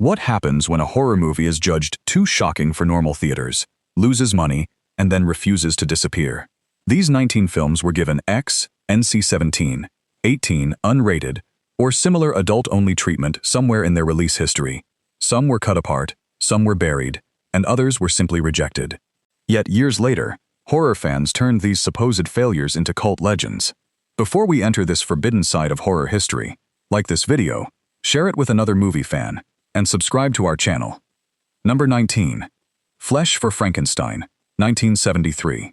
What happens when a horror movie is judged too shocking for normal theaters, loses money, and then refuses to disappear? These 19 films were given X, NC-17, 18, unrated, or similar adult-only treatment somewhere in their release history. Some were cut apart, some were buried, and others were simply rejected. Yet years later, horror fans turned these supposed failures into cult legends. Before we enter this forbidden side of horror history, like this video, share it with another movie fan, and subscribe to our channel. Number 19. Flesh for Frankenstein, 1973.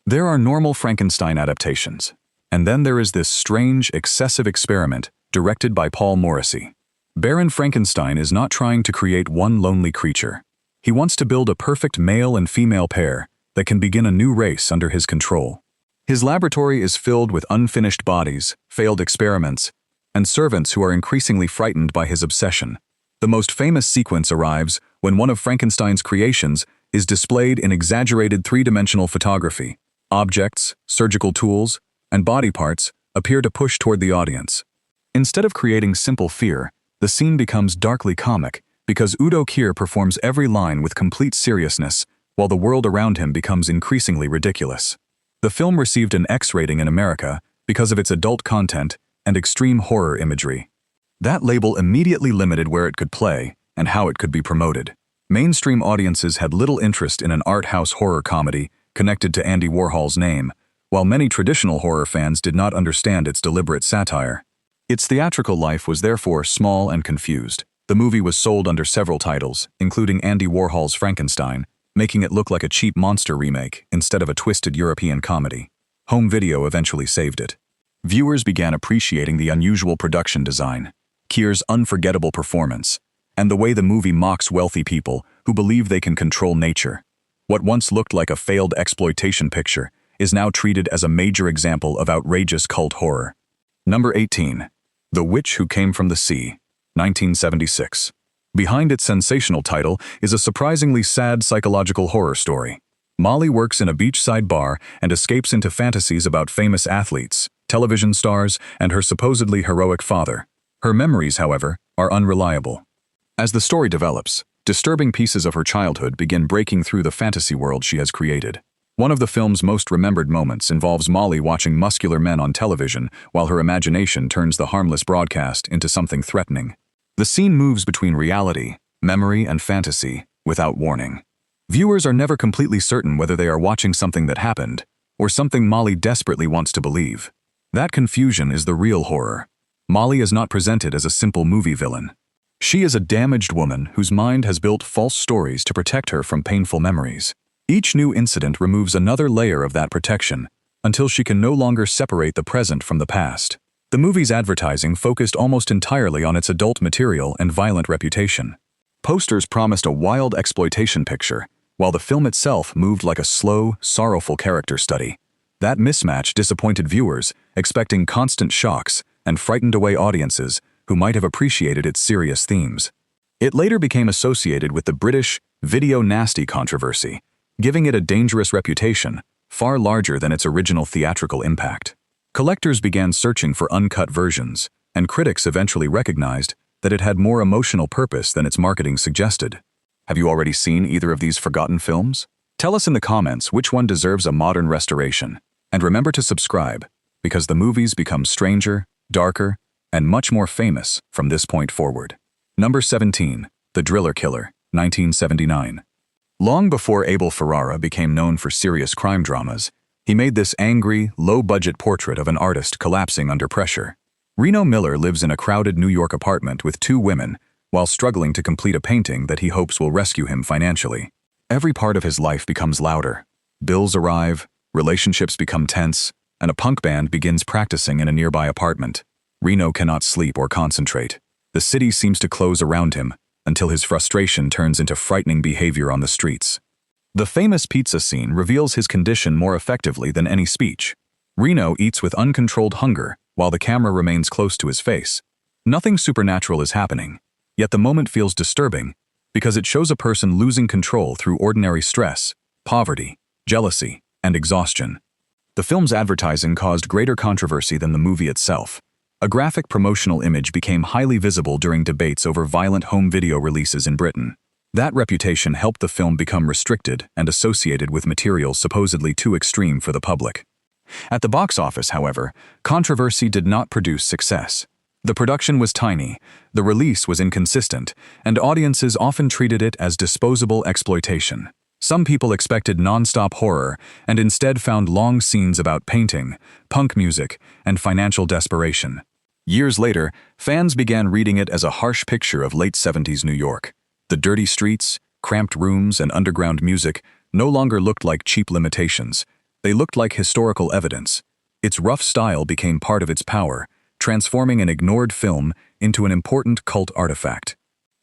There are normal Frankenstein adaptations, and then there is this strange, excessive experiment directed by Paul Morrissey. Baron Frankenstein is not trying to create one lonely creature. He wants to build a perfect male and female pair that can begin a new race under his control. His laboratory is filled with unfinished bodies, failed experiments, and servants who are increasingly frightened by his obsession. The most famous sequence arrives when one of Frankenstein's creations is displayed in exaggerated three-dimensional photography. Objects, surgical tools, and body parts appear to push toward the audience. Instead of creating simple fear, the scene becomes darkly comic because Udo Kier performs every line with complete seriousness while the world around him becomes increasingly ridiculous. The film received an X rating in America because of its adult content and extreme horror imagery. That label immediately limited where it could play and how it could be promoted. Mainstream audiences had little interest in an art house horror comedy connected to Andy Warhol's name, while many traditional horror fans did not understand its deliberate satire. Its theatrical life was therefore small and confused. The movie was sold under several titles, including Andy Warhol's Frankenstein, making it look like a cheap monster remake instead of a twisted European comedy. Home video eventually saved it. Viewers began appreciating the unusual production design, Kier's unforgettable performance, and the way the movie mocks wealthy people who believe they can control nature. What once looked like a failed exploitation picture is now treated as a major example of outrageous cult horror. Number 18. The Witch Who Came from the Sea, 1976. Behind its sensational title is a surprisingly sad psychological horror story. Molly works in a beachside bar and escapes into fantasies about famous athletes, television stars, and her supposedly heroic father. Her memories, however, are unreliable. As the story develops, disturbing pieces of her childhood begin breaking through the fantasy world she has created. One of the film's most remembered moments involves Molly watching muscular men on television while her imagination turns the harmless broadcast into something threatening. The scene moves between reality, memory, and fantasy without warning. Viewers are never completely certain whether they are watching something that happened or something Molly desperately wants to believe. That confusion is the real horror. Molly is not presented as a simple movie villain. She is a damaged woman whose mind has built false stories to protect her from painful memories. Each new incident removes another layer of that protection until she can no longer separate the present from the past. The movie's advertising focused almost entirely on its adult material and violent reputation. Posters promised a wild exploitation picture, while the film itself moved like a slow, sorrowful character study. That mismatch disappointed viewers, expecting constant shocks, and frightened away audiences who might have appreciated its serious themes. It later became associated with the British video nasty controversy, giving it a dangerous reputation, far larger than its original theatrical impact. Collectors began searching for uncut versions, and critics eventually recognized that it had more emotional purpose than its marketing suggested. Have you already seen either of these forgotten films? Tell us in the comments which one deserves a modern restoration. And remember to subscribe, because the movies become stranger, darker, and much more famous from this point forward. Number 17. The Driller Killer, 1979. Long before Abel Ferrara became known for serious crime dramas, he made this angry, low-budget portrait of an artist collapsing under pressure. Reno Miller lives in a crowded New York apartment with two women while struggling to complete a painting that he hopes will rescue him financially. Every part of his life becomes louder. Bills arrive, relationships become tense, and a punk band begins practicing in a nearby apartment. Reno cannot sleep or concentrate. The city seems to close around him until his frustration turns into frightening behavior on the streets. The famous pizza scene reveals his condition more effectively than any speech. Reno eats with uncontrolled hunger while the camera remains close to his face. Nothing supernatural is happening, yet the moment feels disturbing because it shows a person losing control through ordinary stress, poverty, jealousy, and exhaustion. The film's advertising caused greater controversy than the movie itself. A graphic promotional image became highly visible during debates over violent home video releases in Britain. That reputation helped the film become restricted and associated with material supposedly too extreme for the public. At the box office, however, controversy did not produce success. The production was tiny, the release was inconsistent, and audiences often treated it as disposable exploitation. Some people expected non-stop horror and instead found long scenes about painting, punk music, and financial desperation. Years later, fans began reading it as a harsh picture of late 70s New York. The dirty streets, cramped rooms, and underground music no longer looked like cheap limitations. They looked like historical evidence. Its rough style became part of its power, transforming an ignored film into an important cult artifact.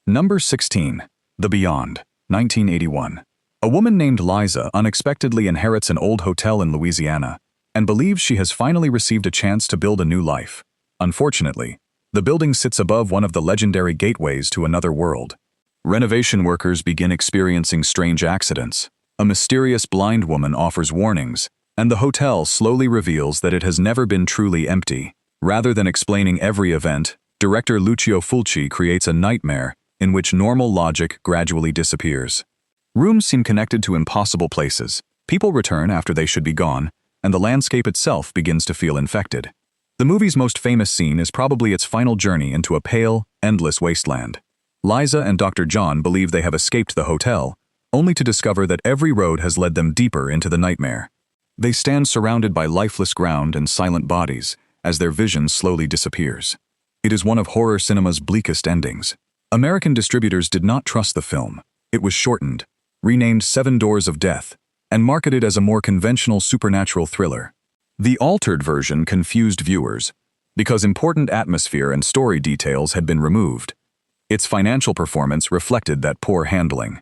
Number 16. The Beyond, 1981. A woman named Liza unexpectedly inherits an old hotel in Louisiana and believes she has finally received a chance to build a new life. Unfortunately, the building sits above one of the legendary gateways to another world. Renovation workers begin experiencing strange accidents. A mysterious blind woman offers warnings, and the hotel slowly reveals that it has never been truly empty. Rather than explaining every event, director Lucio Fulci creates a nightmare in which normal logic gradually disappears. Rooms seem connected to impossible places, people return after they should be gone, and the landscape itself begins to feel infected. The movie's most famous scene is probably its final journey into a pale, endless wasteland. Liza and Dr. John believe they have escaped the hotel, only to discover that every road has led them deeper into the nightmare. They stand surrounded by lifeless ground and silent bodies as their vision slowly disappears. It is one of horror cinema's bleakest endings. American distributors did not trust the film. It was shortened, renamed 7 Doors of Death, and marketed as a more conventional supernatural thriller. The altered version confused viewers because important atmosphere and story details had been removed. Its financial performance reflected that poor handling.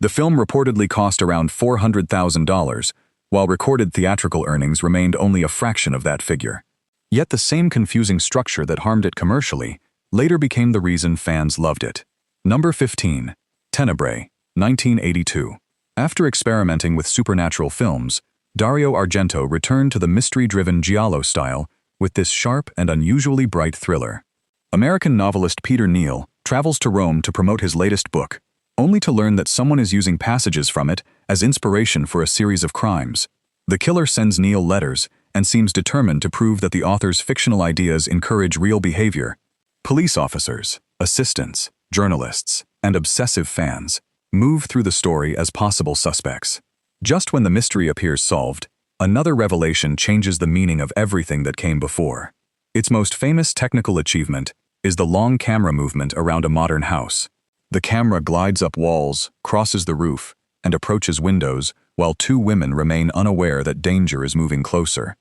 The film reportedly cost around $400,000, while recorded theatrical earnings remained only a fraction of that figure. Yet the same confusing structure that harmed it commercially later became the reason fans loved it. Number 15. Tenebrae, 1982. After experimenting with supernatural films, Dario Argento returned to the mystery-driven giallo style with this sharp and unusually bright thriller. American novelist Peter Neal travels to Rome to promote his latest book, only to learn that someone is using passages from it as inspiration for a series of crimes. The killer sends Neal letters and seems determined to prove that the author's fictional ideas encourage real behavior. Police officers, assistants, journalists, and obsessive fans move through the story as possible suspects. Just when the mystery appears solved, another revelation changes the meaning of everything that came before. Its most famous technical achievement is the long camera movement around a modern house. The camera glides up walls, crosses the roof, and approaches windows, while 2 women remain unaware that danger is moving closer.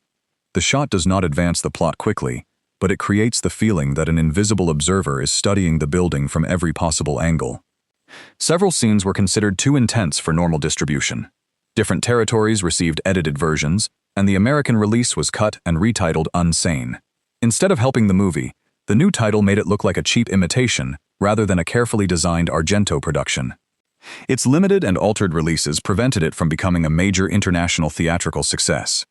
The shot does not advance the plot quickly, but it creates the feeling that an invisible observer is studying the building from every possible angle. Several scenes were considered too intense for normal distribution. Different territories received edited versions, and the American release was cut and retitled Unsane. Instead of helping the movie, the new title made it look like a cheap imitation rather than a carefully designed Argento production. Its limited and altered releases prevented it from becoming a major international theatrical success.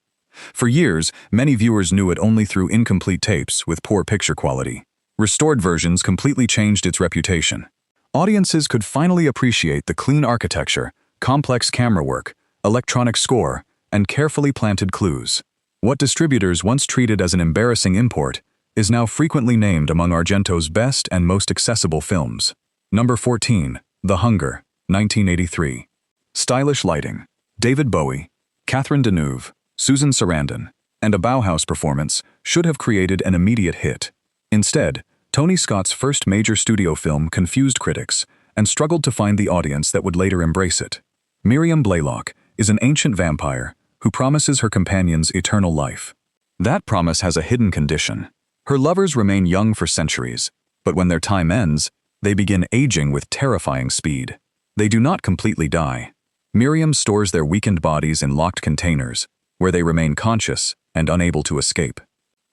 For years, many viewers knew it only through incomplete tapes with poor picture quality. Restored versions completely changed its reputation. Audiences could finally appreciate the clean architecture, complex camera work, electronic score, and carefully planted clues. What distributors once treated as an embarrassing import is now frequently named among Argento's best and most accessible films. Number 14. The Hunger, 1983. Stylish lighting, David Bowie, Catherine Deneuve, Susan Sarandon, and a Bauhaus performance should have created an immediate hit. Instead, Tony Scott's first major studio film confused critics and struggled to find the audience that would later embrace it. Miriam Blaylock is an ancient vampire who promises her companions eternal life. That promise has a hidden condition. Her lovers remain young for centuries, but when their time ends, they begin aging with terrifying speed. They do not completely die. Miriam stores their weakened bodies in locked containers, where they remain conscious and unable to escape.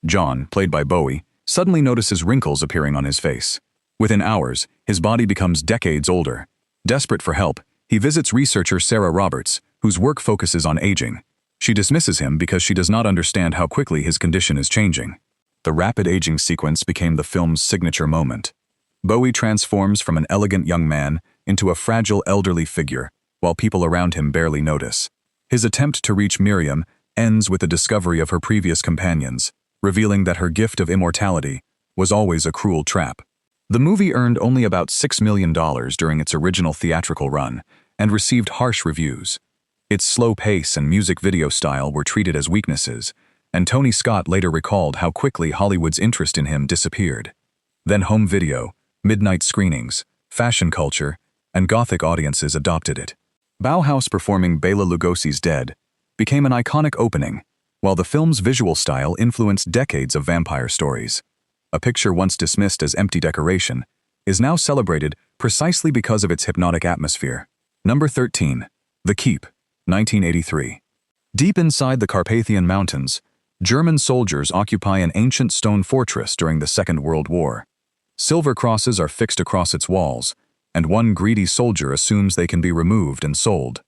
John, played by Bowie, suddenly notices wrinkles appearing on his face. Within hours, his body becomes decades older. Desperate for help, he visits researcher Sarah Roberts, whose work focuses on aging. She dismisses him because she does not understand how quickly his condition is changing. The rapid aging sequence became the film's signature moment. Bowie transforms from an elegant young man into a fragile elderly figure, while people around him barely notice. His attempt to reach Miriam ends with the discovery of her previous companions, revealing that her gift of immortality was always a cruel trap. The movie earned only about $6 million during its original theatrical run and received harsh reviews. Its slow pace and music video style were treated as weaknesses, and Tony Scott later recalled how quickly Hollywood's interest in him disappeared. Then home video, midnight screenings, fashion culture, and Gothic audiences adopted it. Bauhaus performing Bela Lugosi's Dead became an iconic opening, while the film's visual style influenced decades of vampire stories. A picture once dismissed as empty decoration is now celebrated precisely because of its hypnotic atmosphere. Number 13. The Keep, 1983. Deep inside the Carpathian Mountains, German soldiers occupy an ancient stone fortress during the Second World War. Silver crosses are fixed across its walls, and one greedy soldier assumes they can be removed and sold.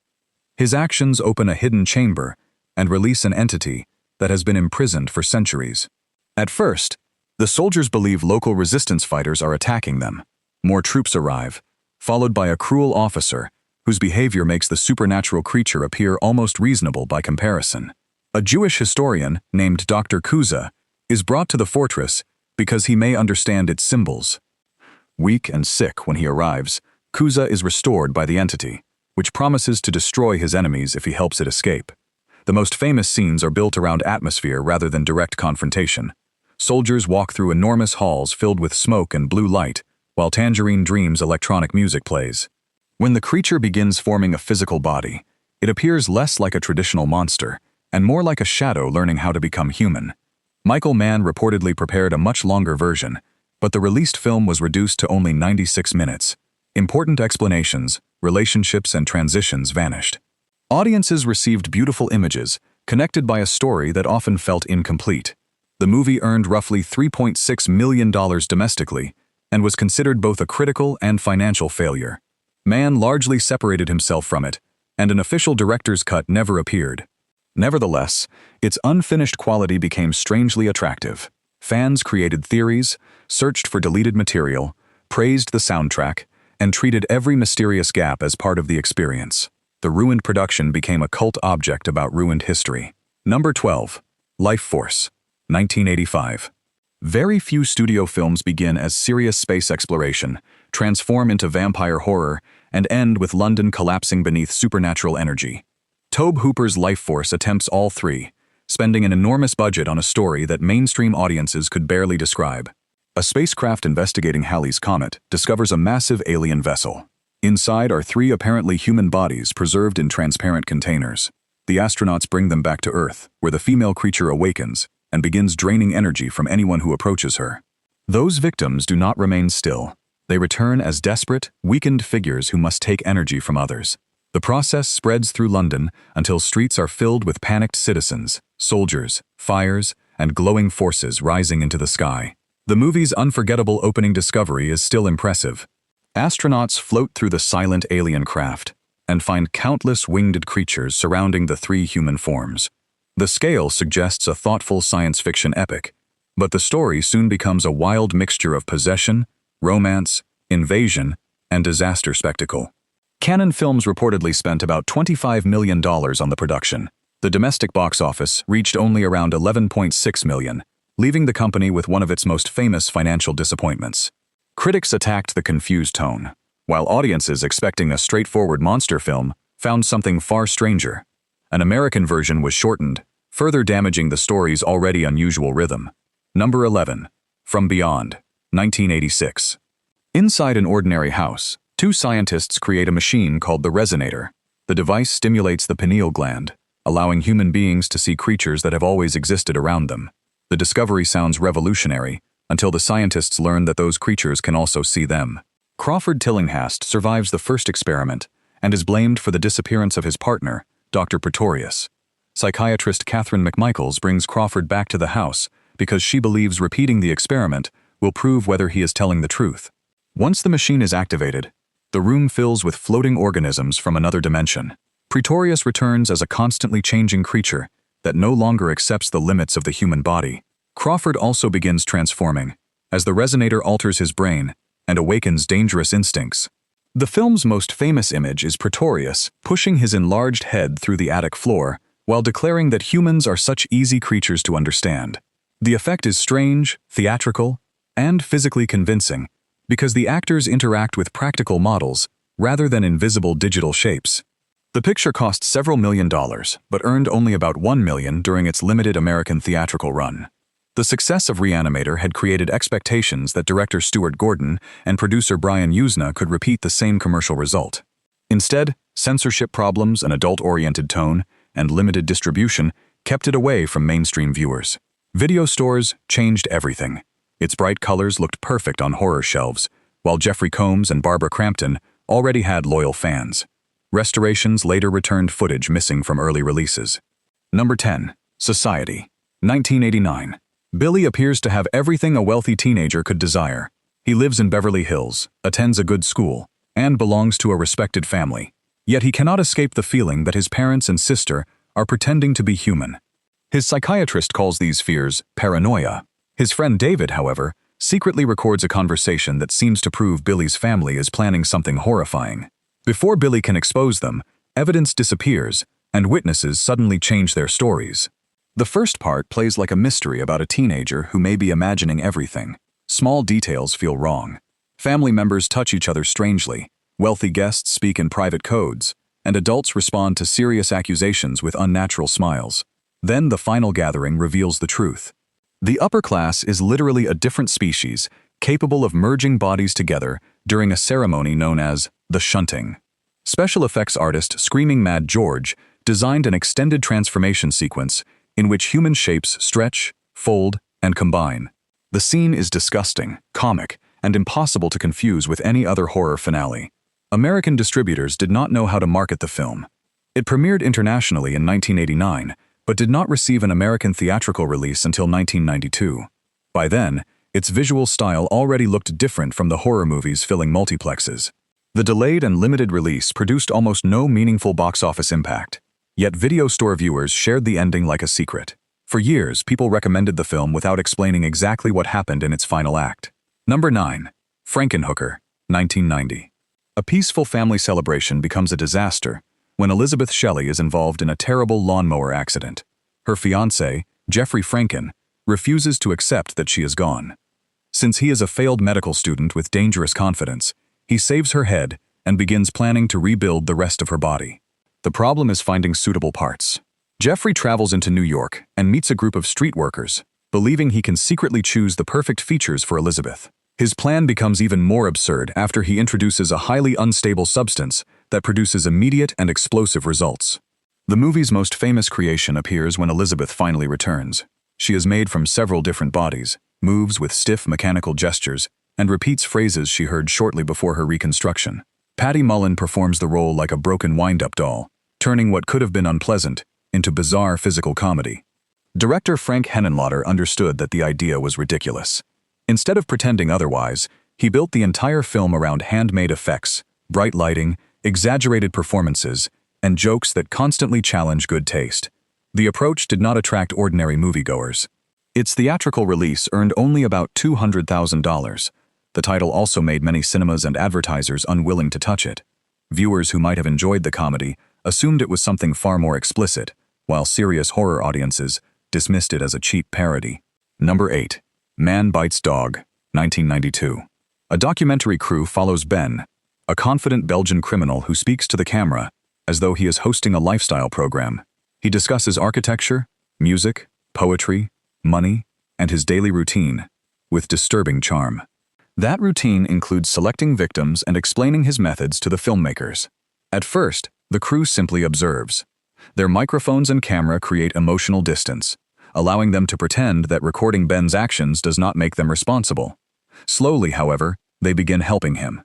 His actions open a hidden chamber and release an entity that has been imprisoned for centuries. At first, the soldiers believe local resistance fighters are attacking them. More troops arrive, followed by a cruel officer whose behavior makes the supernatural creature appear almost reasonable by comparison. A Jewish historian named Dr. Kuza is brought to the fortress because he may understand its symbols. Weak and sick when he arrives, Kuza is restored by the entity, which promises to destroy his enemies if he helps it escape. The most famous scenes are built around atmosphere rather than direct confrontation. Soldiers walk through enormous halls filled with smoke and blue light, while Tangerine Dream's electronic music plays. When the creature begins forming a physical body, it appears less like a traditional monster and more like a shadow learning how to become human. Michael Mann reportedly prepared a much longer version, but the released film was reduced to only 96 minutes. Important explanations, relationships, and transitions vanished. Audiences received beautiful images, connected by a story that often felt incomplete. The movie earned roughly $3.6 million domestically and was considered both a critical and financial failure. Mann largely separated himself from it, and an official director's cut never appeared. Nevertheless, its unfinished quality became strangely attractive. Fans created theories, searched for deleted material, praised the soundtrack, and treated every mysterious gap as part of the experience. The ruined production became a cult object about ruined history. Number 12. Life Force, 1985. Very few studio films begin as serious space exploration, transform into vampire horror, and end with London collapsing beneath supernatural energy. Tobe Hooper's Life Force attempts all three, spending an enormous budget on a story that mainstream audiences could barely describe. A spacecraft investigating Halley's Comet discovers a massive alien vessel. Inside are three apparently human bodies preserved in transparent containers. The astronauts bring them back to Earth, where the female creature awakens and begins draining energy from anyone who approaches her. Those victims do not remain still. They return as desperate, weakened figures who must take energy from others. The process spreads through London until streets are filled with panicked citizens, soldiers, fires, and glowing forces rising into the sky. The movie's unforgettable opening discovery is still impressive. Astronauts float through the silent alien craft and find countless winged creatures surrounding the three human forms. The scale suggests a thoughtful science fiction epic, but the story soon becomes a wild mixture of possession, romance, invasion, and disaster spectacle. Canon Films reportedly spent about $25 million on the production. The domestic box office reached only around $11.6 million, leaving the company with one of its most famous financial disappointments. Critics attacked the confused tone, while audiences expecting a straightforward monster film found something far stranger. An American version was shortened, further damaging the story's already unusual rhythm. Number 11. From Beyond, 1986. Inside an ordinary house, two scientists create a machine called the resonator. The device stimulates the pineal gland, allowing human beings to see creatures that have always existed around them. The discovery sounds revolutionary, until the scientists learn that those creatures can also see them. Crawford Tillinghast survives the first experiment and is blamed for the disappearance of his partner, Dr. Pretorius. Psychiatrist Catherine McMichaels brings Crawford back to the house because she believes repeating the experiment will prove whether he is telling the truth. Once the machine is activated, the room fills with floating organisms from another dimension. Pretorius returns as a constantly changing creature that no longer accepts the limits of the human body. Crawford also begins transforming, as the resonator alters his brain and awakens dangerous instincts. The film's most famous image is Pretorius pushing his enlarged head through the attic floor while declaring that humans are such easy creatures to understand. The effect is strange, theatrical, and physically convincing because the actors interact with practical models rather than invisible digital shapes. The picture cost several $1 million, but earned only about $1 million during its limited American theatrical run. The success of Reanimator had created expectations that director Stuart Gordon and producer Brian Usna could repeat the same commercial result. Instead, censorship problems, an adult-oriented tone, and limited distribution kept it away from mainstream viewers. Video stores changed everything. Its bright colors looked perfect on horror shelves, while Jeffrey Combs and Barbara Crampton already had loyal fans. Restorations later returned footage missing from early releases. Number 10. Society. 1989. Billy appears to have everything a wealthy teenager could desire. He lives in Beverly Hills, attends a good school, and belongs to a respected family. Yet he cannot escape the feeling that his parents and sister are pretending to be human. His psychiatrist calls these fears paranoia. His friend David, however, secretly records a conversation that seems to prove Billy's family is planning something horrifying. Before Billy can expose them, evidence disappears, and witnesses suddenly change their stories. The first part plays like a mystery about a teenager who may be imagining everything. Small details feel wrong. Family members touch each other strangely, wealthy guests speak in private codes, and adults respond to serious accusations with unnatural smiles. Then the final gathering reveals the truth. The upper class is literally a different species, capable of merging bodies together during a ceremony known as the shunting. Special effects artist Screaming Mad George designed an extended transformation sequence in which human shapes stretch, fold, and combine. The scene is disgusting, comic, and impossible to confuse with any other horror finale. American distributors did not know how to market the film. It premiered internationally in 1989, but did not receive an American theatrical release until 1992. By then, its visual style already looked different from the horror movies filling multiplexes. The delayed and limited release produced almost no meaningful box office impact. Yet video store viewers shared the ending like a secret. For years, people recommended the film without explaining exactly what happened in its final act. Number 9. Frankenhooker, 1990. A peaceful family celebration becomes a disaster when Elizabeth Shelley is involved in a terrible lawnmower accident. Her fiancé, Jeffrey Franken, refuses to accept that she is gone. Since he is a failed medical student with dangerous confidence, he saves her head and begins planning to rebuild the rest of her body. The problem is finding suitable parts. Jeffrey travels into New York and meets a group of street workers, believing he can secretly choose the perfect features for Elizabeth. His plan becomes even more absurd after he introduces a highly unstable substance that produces immediate and explosive results. The movie's most famous creation appears when Elizabeth finally returns. She is made from several different bodies, moves with stiff mechanical gestures, and repeats phrases she heard shortly before her reconstruction. Patty Mullen performs the role like a broken wind-up doll, turning what could have been unpleasant into bizarre physical comedy. Director Frank Henenlotter understood that the idea was ridiculous. Instead of pretending otherwise, he built the entire film around handmade effects, bright lighting, exaggerated performances, and jokes that constantly challenge good taste. The approach did not attract ordinary moviegoers. Its theatrical release earned only about $200,000. The title also made many cinemas and advertisers unwilling to touch it. Viewers who might have enjoyed the comedy assumed it was something far more explicit, while serious horror audiences dismissed it as a cheap parody. Number 8. Man Bites Dog, 1992. A documentary crew follows Ben, a confident Belgian criminal who speaks to the camera as though he is hosting a lifestyle program. He discusses architecture, music, poetry, money, and his daily routine, with disturbing charm. That routine includes selecting victims and explaining his methods to the filmmakers. At first, the crew simply observes. Their microphones and camera create emotional distance, allowing them to pretend that recording Ben's actions does not make them responsible. Slowly, however, they begin helping him.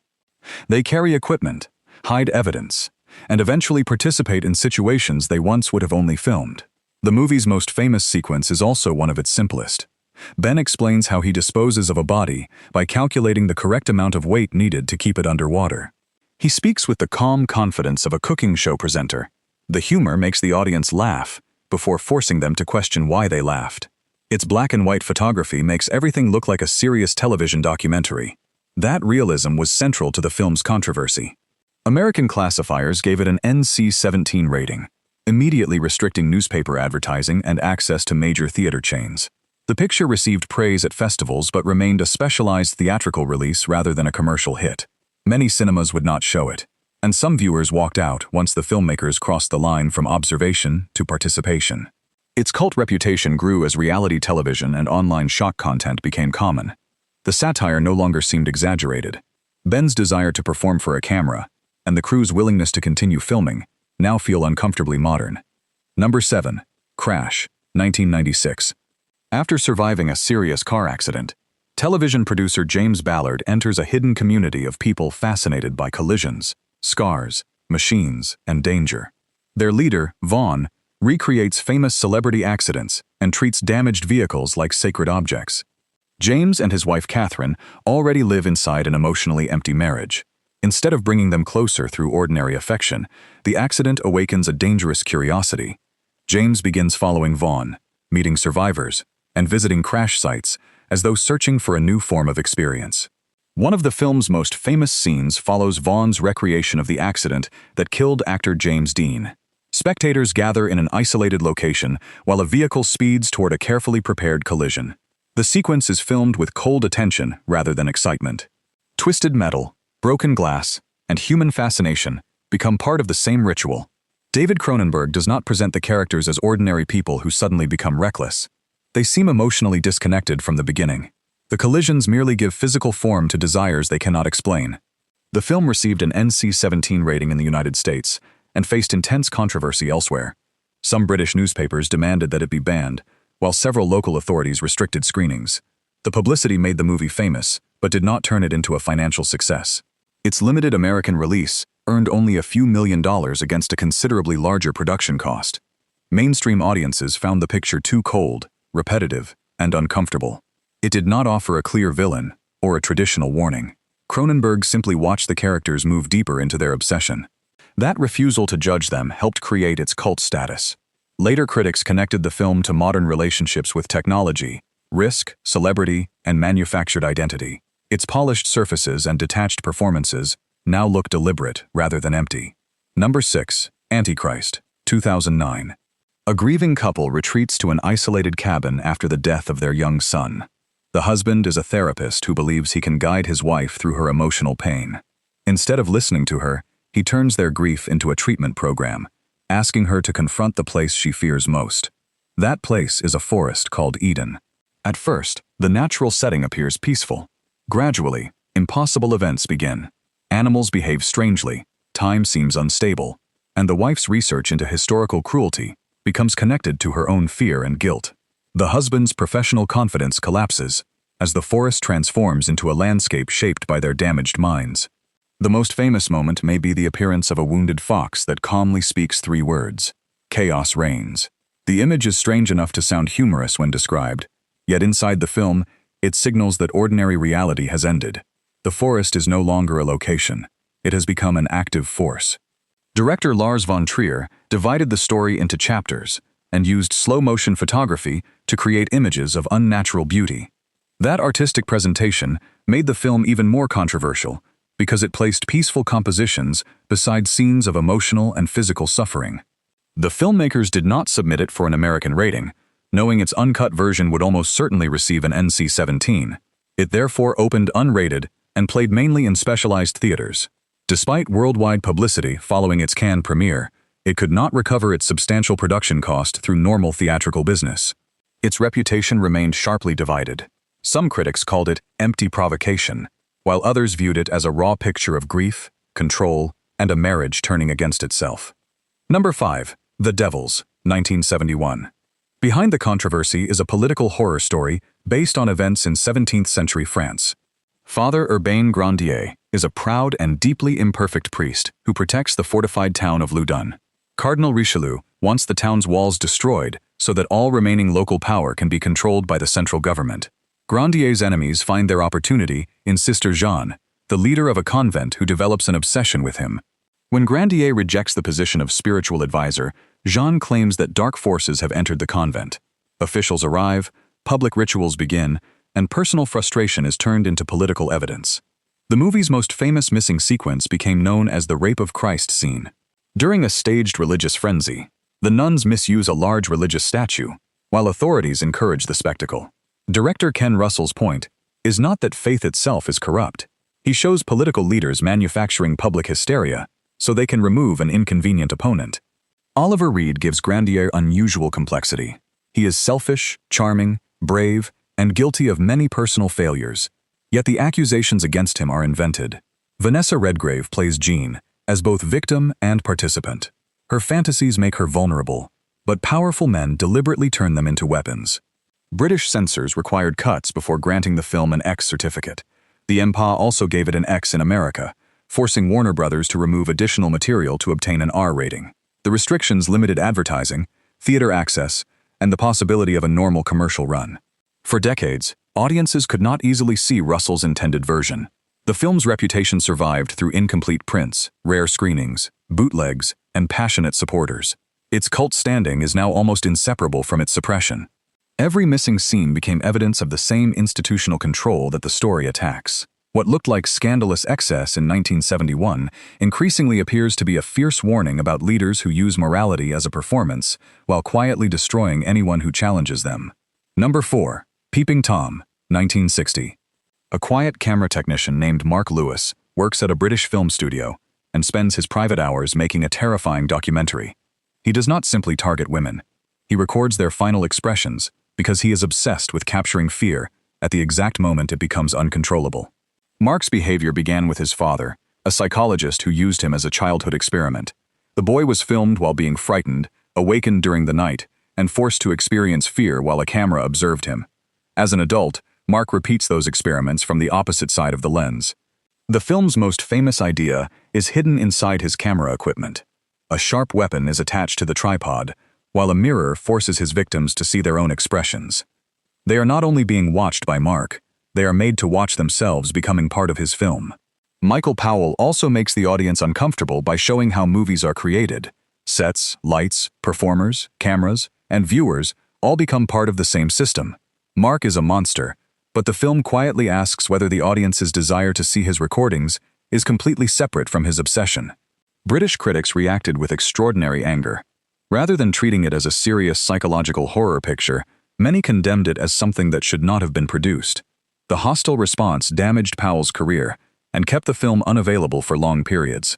They carry equipment, hide evidence, and eventually participate in situations they once would have only filmed. The movie's most famous sequence is also one of its simplest. Ben explains how he disposes of a body by calculating the correct amount of weight needed to keep it underwater. He speaks with the calm confidence of a cooking show presenter. The humor makes the audience laugh before forcing them to question why they laughed. Its black and white photography makes everything look like a serious television documentary. That realism was central to the film's controversy. American classifiers gave it an NC-17 rating, immediately restricting newspaper advertising and access to major theater chains. The picture received praise at festivals but remained a specialized theatrical release rather than a commercial hit. Many cinemas would not show it, and some viewers walked out once the filmmakers crossed the line from observation to participation. Its cult reputation grew as reality television and online shock content became common. The satire no longer seemed exaggerated. Ben's desire to perform for a camera, and the crew's willingness to continue filming, now feel uncomfortably modern. Number 7. Crash, 1996. After surviving a serious car accident, television producer James Ballard enters a hidden community of people fascinated by collisions, scars, machines, and danger. Their leader, Vaughn, recreates famous celebrity accidents and treats damaged vehicles like sacred objects. James and his wife Catherine already live inside an emotionally empty marriage. Instead of bringing them closer through ordinary affection, the accident awakens a dangerous curiosity. James begins following Vaughn, meeting survivors, and visiting crash sites as though searching for a new form of experience. One of the film's most famous scenes follows Vaughn's recreation of the accident that killed actor James Dean. Spectators gather in an isolated location while a vehicle speeds toward a carefully prepared collision. The sequence is filmed with cold attention rather than excitement. Twisted metal, broken glass, and human fascination become part of the same ritual. David Cronenberg does not present the characters as ordinary people who suddenly become reckless. They seem emotionally disconnected from the beginning. The collisions merely give physical form to desires they cannot explain. The film received an NC-17 rating in the United States and faced intense controversy elsewhere. Some British newspapers demanded that it be banned, while several local authorities restricted screenings. The publicity made the movie famous, but did not turn it into a financial success. Its limited American release earned only a few $1,000,000 against a considerably larger production cost. Mainstream audiences found the picture too cold, repetitive, and uncomfortable. It did not offer a clear villain or a traditional warning. Cronenberg simply watched the characters move deeper into their obsession. That refusal to judge them helped create its cult status. Later critics connected the film to modern relationships with technology, risk, celebrity, and manufactured identity. Its polished surfaces and detached performances now look deliberate rather than empty. Number 6. Antichrist, 2009. A grieving couple retreats to an isolated cabin after the death of their young son. The husband is a therapist who believes he can guide his wife through her emotional pain. Instead of listening to her, he turns their grief into a treatment program, asking her to confront the place she fears most. That place is a forest called Eden. At first, the natural setting appears peaceful. Gradually, impossible events begin. Animals behave strangely, time seems unstable, and the wife's research into historical cruelty becomes connected to her own fear and guilt. The husband's professional confidence collapses as the forest transforms into a landscape shaped by their damaged minds. The most famous moment may be the appearance of a wounded fox that calmly speaks 3 words: chaos reigns. The image is strange enough to sound humorous when described, yet inside the film, it signals that ordinary reality has ended. The forest is no longer a location. It has become an active force. Director Lars von Trier divided the story into chapters and used slow-motion photography to create images of unnatural beauty. That artistic presentation made the film even more controversial because it placed peaceful compositions beside scenes of emotional and physical suffering. The filmmakers did not submit it for an American rating, knowing its uncut version would almost certainly receive an NC-17. It therefore opened unrated and played mainly in specialized theaters. Despite worldwide publicity following its Cannes premiere, it could not recover its substantial production cost through normal theatrical business. Its reputation remained sharply divided. Some critics called it empty provocation, while others viewed it as a raw picture of grief, control, and a marriage turning against itself. Number 5. The Devils, 1971. Behind the controversy is a political horror story based on events in 17th-century France. Father Urbain Grandier is a proud and deeply imperfect priest who protects the fortified town of Loudun. Cardinal Richelieu wants the town's walls destroyed so that all remaining local power can be controlled by the central government. Grandier's enemies find their opportunity in Sister Jeanne, the leader of a convent who develops an obsession with him. When Grandier rejects the position of spiritual advisor, Jeanne claims that dark forces have entered the convent. Officials arrive, public rituals begin, and personal frustration is turned into political evidence. The movie's most famous missing sequence became known as the Rape of Christ scene. During a staged religious frenzy, the nuns misuse a large religious statue, while authorities encourage the spectacle. Director Ken Russell's point is not that faith itself is corrupt. He shows political leaders manufacturing public hysteria so they can remove an inconvenient opponent. Oliver Reed gives Grandier unusual complexity. He is selfish, charming, brave, and guilty of many personal failures, yet the accusations against him are invented. Vanessa Redgrave plays Jean as both victim and participant. Her fantasies make her vulnerable, but powerful men deliberately turn them into weapons. British censors required cuts before granting the film an X certificate. The EMPA also gave it an X in America, forcing Warner Brothers to remove additional material to obtain an R rating. The restrictions limited advertising, theater access, and the possibility of a normal commercial run. For decades, audiences could not easily see Russell's intended version. The film's reputation survived through incomplete prints, rare screenings, bootlegs, and passionate supporters. Its cult standing is now almost inseparable from its suppression. Every missing scene became evidence of the same institutional control that the story attacks. What looked like scandalous excess in 1971 increasingly appears to be a fierce warning about leaders who use morality as a performance while quietly destroying anyone who challenges them. Number 4. Peeping Tom, 1960. A quiet camera technician named Mark Lewis works at a British film studio and spends his private hours making a terrifying documentary. He does not simply target women. He records their final expressions because he is obsessed with capturing fear at the exact moment it becomes uncontrollable. Mark's behavior began with his father, a psychologist who used him as a childhood experiment. The boy was filmed while being frightened, awakened during the night, and forced to experience fear while a camera observed him. As an adult, Mark repeats those experiments from the opposite side of the lens. The film's most famous idea is hidden inside his camera equipment. A sharp weapon is attached to the tripod, while a mirror forces his victims to see their own expressions. They are not only being watched by Mark, they are made to watch themselves becoming part of his film. Michael Powell also makes the audience uncomfortable by showing how movies are created. Sets, lights, performers, cameras, and viewers all become part of the same system. Mark is a monster, but the film quietly asks whether the audience's desire to see his recordings is completely separate from his obsession. British critics reacted with extraordinary anger. Rather than treating it as a serious psychological horror picture, many condemned it as something that should not have been produced. The hostile response damaged Powell's career and kept the film unavailable for long periods.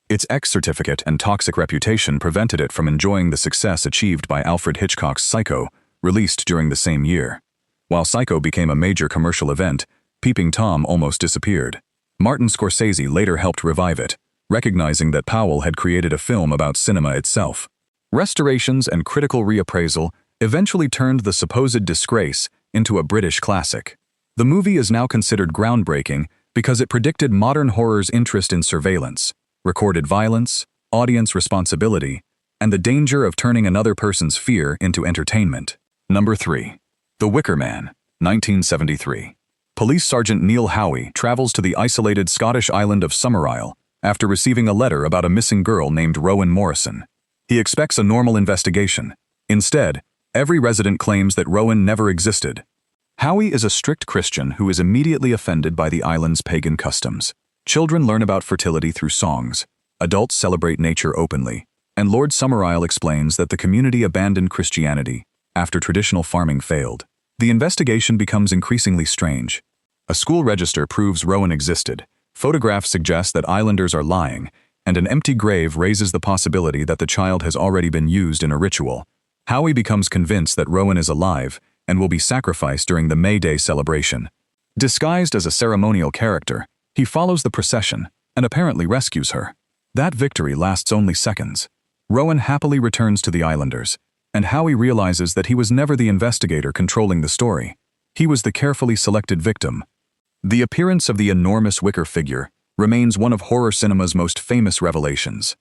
Its X certificate and toxic reputation prevented it from enjoying the success achieved by Alfred Hitchcock's Psycho, released during the same year. While Psycho became a major commercial event, Peeping Tom almost disappeared. Martin Scorsese later helped revive it, recognizing that Powell had created a film about cinema itself. Restorations and critical reappraisal eventually turned the supposed disgrace into a British classic. The movie is now considered groundbreaking because it predicted modern horror's interest in surveillance, recorded violence, audience responsibility, and the danger of turning another person's fear into entertainment. Number 3. The Wicker Man, 1973. Police Sergeant Neil Howie travels to the isolated Scottish island of Summerisle after receiving a letter about a missing girl named Rowan Morrison. He expects a normal investigation. Instead, every resident claims that Rowan never existed. Howie is a strict Christian who is immediately offended by the island's pagan customs. Children learn about fertility through songs, adults celebrate nature openly, and Lord Summerisle explains that the community abandoned Christianity after traditional farming failed. The investigation becomes increasingly strange. A school register proves Rowan existed, photographs suggest that islanders are lying, and an empty grave raises the possibility that the child has already been used in a ritual. Howie becomes convinced that Rowan is alive and will be sacrificed during the May Day celebration. Disguised as a ceremonial character, he follows the procession and apparently rescues her. That victory lasts only seconds. Rowan happily returns to the islanders, and Howie realizes that he was never the investigator controlling the story. He was the carefully selected victim. The appearance of the enormous wicker figure remains one of horror cinema's most famous revelations.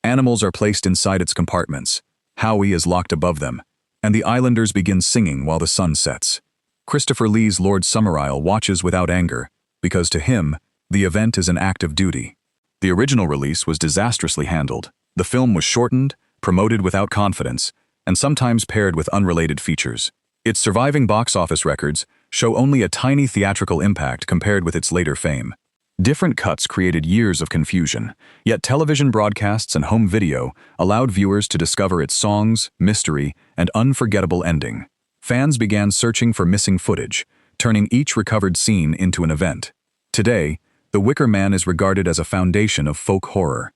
Animals are placed inside its compartments, Howie is locked above them, and the islanders begin singing while the sun sets. Christopher Lee's Lord Summerisle watches without anger, because to him, the event is an act of duty. The original release was disastrously handled. The film was shortened, promoted without confidence, and sometimes paired with unrelated features. Its surviving box office records show only a tiny theatrical impact compared with its later fame. Different cuts created years of confusion, yet television broadcasts and home video allowed viewers to discover its songs, mystery, and unforgettable ending. Fans began searching for missing footage, turning each recovered scene into an event. Today, The Wicker Man is regarded as a foundation of folk horror.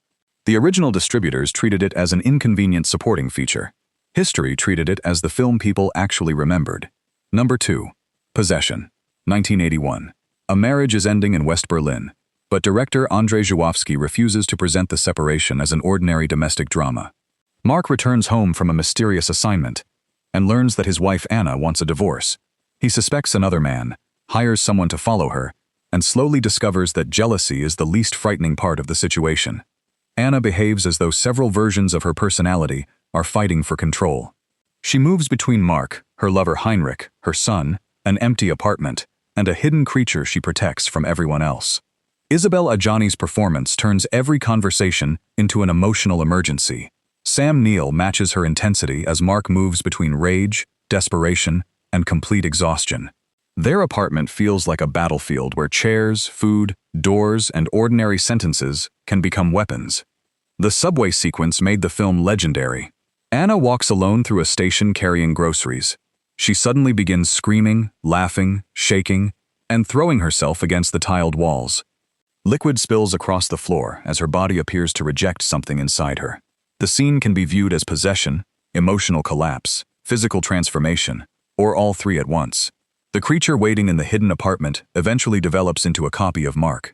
The original distributors treated it as an inconvenient supporting feature. History treated it as the film people actually remembered. Number 2. Possession. 1981. A marriage is ending in West Berlin, but director Andrzej Żuławski refuses to present the separation as an ordinary domestic drama. Mark returns home from a mysterious assignment and learns that his wife Anna wants a divorce. He suspects another man, hires someone to follow her, and slowly discovers that jealousy is the least frightening part of the situation. Anna behaves as though several versions of her personality are fighting for control. She moves between Mark, her lover Heinrich, her son, an empty apartment, and a hidden creature she protects from everyone else. Isabelle Adjani's performance turns every conversation into an emotional emergency. Sam Neill matches her intensity as Mark moves between rage, desperation, and complete exhaustion. Their apartment feels like a battlefield where chairs, food, doors, and ordinary sentences can become weapons. The subway sequence made the film legendary. Anna walks alone through a station carrying groceries. She suddenly begins screaming, laughing, shaking, and throwing herself against the tiled walls. Liquid spills across the floor as her body appears to reject something inside her. The scene can be viewed as possession, emotional collapse, physical transformation, or all three at once. The creature waiting in the hidden apartment eventually develops into a copy of Mark.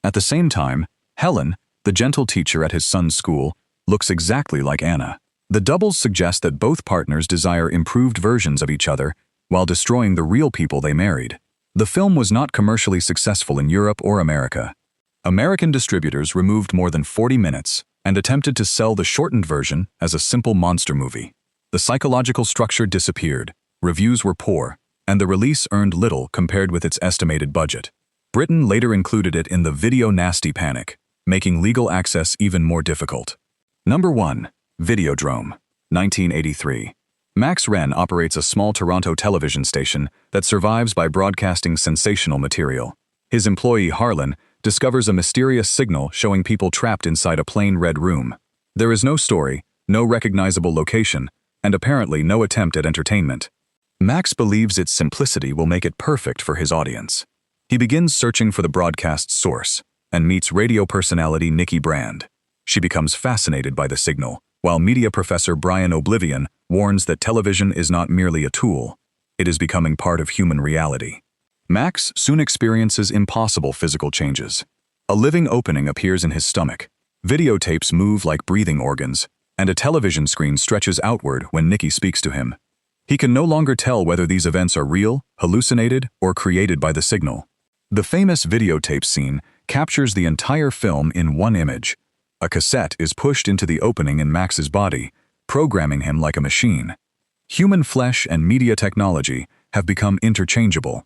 At the same time, Helen, the gentle teacher at his son's school, looks exactly like Anna. The doubles suggest that both partners desire improved versions of each other while destroying the real people they married. The film was not commercially successful in Europe or America. American distributors removed more than 40 minutes and attempted to sell the shortened version as a simple monster movie. The psychological structure disappeared, reviews were poor, and the release earned little compared with its estimated budget. Britain later included it in the Video Nasty Panic, making legal access even more difficult. Number 1. Videodrome. 1983. Max Wren operates a small Toronto television station that survives by broadcasting sensational material. His employee Harlan discovers a mysterious signal showing people trapped inside a plain red room. There is no story, no recognizable location, and apparently no attempt at entertainment. Max believes its simplicity will make it perfect for his audience. He begins searching for the broadcast's source and meets radio personality Nikki Brand. She becomes fascinated by the signal, while media professor Brian Oblivion warns that television is not merely a tool, it is becoming part of human reality. Max soon experiences impossible physical changes. A living opening appears in his stomach, videotapes move like breathing organs, and a television screen stretches outward when Nikki speaks to him. He can no longer tell whether these events are real, hallucinated, or created by the signal. The famous videotape scene captures the entire film in one image. A cassette is pushed into the opening in Max's body, programming him like a machine. Human flesh and media technology have become interchangeable.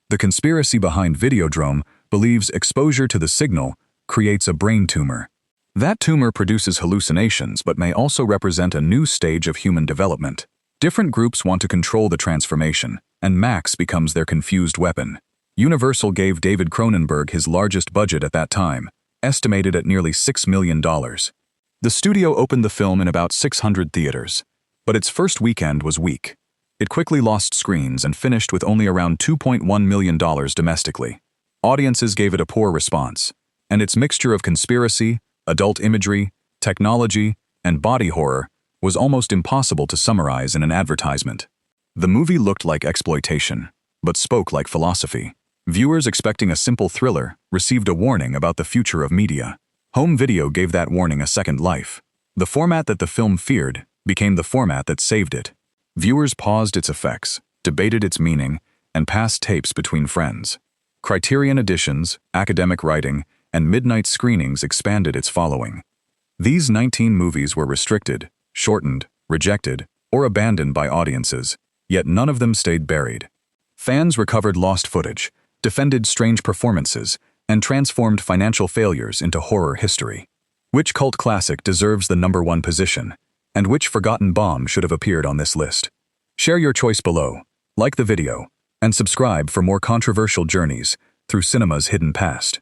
The conspiracy behind Videodrome believes exposure to the signal creates a brain tumor. That tumor produces hallucinations but may also represent a new stage of human development. Different groups want to control the transformation, and Max becomes their confused weapon. Universal gave David Cronenberg his largest budget at that time, estimated at nearly $6 million. The studio opened the film in about 600 theaters, but its first weekend was weak. It quickly lost screens and finished with only around $2.1 million domestically. Audiences gave it a poor response, and its mixture of conspiracy, adult imagery, technology, and body horror was almost impossible to summarize in an advertisement. The movie looked like exploitation, but spoke like philosophy. Viewers expecting a simple thriller received a warning about the future of media. Home video gave that warning a second life. The format that the film feared became the format that saved it. Viewers paused its effects, debated its meaning, and passed tapes between friends. Criterion editions, academic writing, and midnight screenings expanded its following. These 19 movies were restricted, shortened, rejected, or abandoned by audiences, yet none of them stayed buried. Fans recovered lost footage, defended strange performances, and transformed financial failures into horror history. Which cult classic deserves the number 1 position, and which forgotten bomb should have appeared on this list? Share your choice below. Like the video, and subscribe for more controversial journeys through cinema's hidden past.